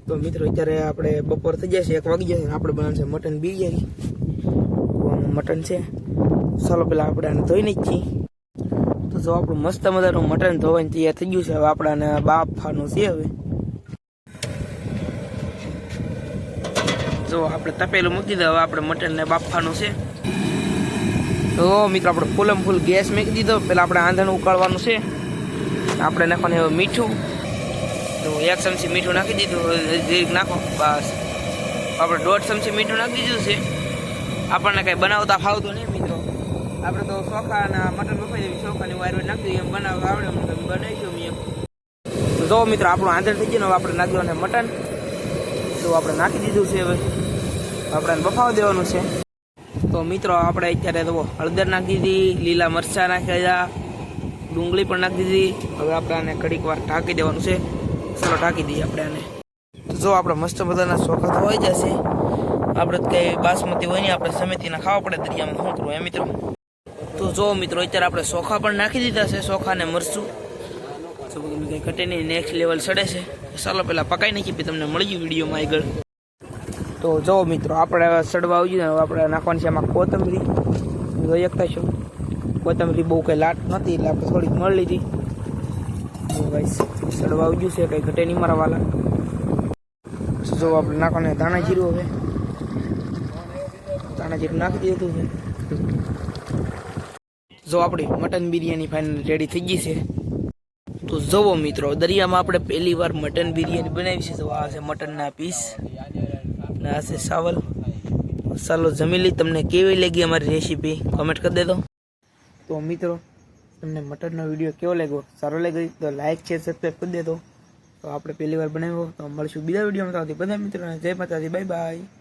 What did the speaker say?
તો મિત્રો અત્યારે આપણે બપોર થઈ જશે, 1 વાગી જશે. આપણે બનાવશે મટન બિરયાની. મટન છે, ચાલો પેલા આપણે આને ધોઈને જ છીએ. તો જો આપણું મસ્ત મજાનું મટન ધોવાઈને તૈયાર થઈ ગયું છે. હવે આપણાને બાફવાનું છે. હવે જો આપણે તપેલું મૂકી દીધું. હવે આપણે મટનને બાફવાનું છે. તો મિત્રો આપણે ફૂલમ ફૂલ ગેસ મૂકી દીધો. પેલા આપણે આંધણ ઉકાળવાનું છે. આપણે નાખવાનું હવે મીઠું. તો 1 ચમચી મીઠું નાખી દીધું. જીરીક નાખો બસ. આપણે 1.5 ચમચી મીઠું નાખી દીધું છે. આપણને કંઈ બનાવતા ફાવતું નહીં મિત્રો. આપણે તો ચોખાના મટન બફાઈ દેવી, ચોખાની વાયર નાખી દઈએ. એમ બનાવવા આવડે અમને તમે બનાવીશું એમ. તો જો મિત્રો આપણું આંધણ થઈ ગયું. હવે આપણે નાખી દેવાનું મટન. તો આપણે નાખી દીધું છે. હવે આપણે બફાવા દેવાનું છે. તો મિત્રો આપણે અત્યારે તો હળદર નાખી દીધી, લીલા મરચાં નાખ્યા, ડુંગળી પણ નાખી દીધી. હવે આપણે આને ઘડીક વાર ઢાંકી દેવાનું છે. ચાલો ઢાંકી દઈએ આપણે આને. તો જો આપણે મસ્ત મજાના ચોખા ધોવાઈ જશે. આપણે કંઈ બાસમતી હોય નહીં, આપણે સમિતિના ખાવા પડે દરિયામાં. શું કરવું એ મિત્રો? તો જો મિત્રો અત્યારે આપણે ચોખા પણ નાખી દીધા છે. ચોખા ને મરચું તો તમે કંઈ ઘટે નહીં, નેક્સ્ટ લેવલ ચડે છે. ચાલો પહેલાં પકાઈ નાખી, પછી તમને મળી ગયું વિડીયોમાં આગળ. તો જો મિત્રો આપણે હવે સડવા આવી ગયું. હવે આપણે નાખવાની છે આમાં કોથમરી. જોઈ શકતા છો કોથમરી બહુ કંઈ લાટ નથી એટલે આપણે થોડીક મળી લીધી. તો ભાઈ સડવા આવી ગયું છે, કંઈ ઘટે નહીં મારા વાલા. જો આપણે નાખવાનું ધાણા જીરું. હવે ધાણા જીરું નાખી દીધું છે. જો આપણી મટન બિરયાની ફાઇનલ રેડી થઈ ગઈ છે. તો જુઓ મિત્રો દરિયામાં આપણે પહેલી વાર મટન બિરયાની બનાવી છે. તો આ છે મટનના પીસ ને આ છે ચાવલ. ચાલો જમી લઈ. તમને કેવી લાગી અમારી રેસીપી કોમેન્ટ કરી દેજો. તો મિત્રો તમને મટનનો વિડીયો કેવો લાગ્યો? સારો લાગ્યો તો લાઈક શેર સબસ્ક્રાઈબ કરી દેજો. તો આપણે પહેલી વાર બનાવ્યો. તો મળીશું બીજા વિડીયોમાં. બધા મિત્રોને જય માતાજી, બાય બાય.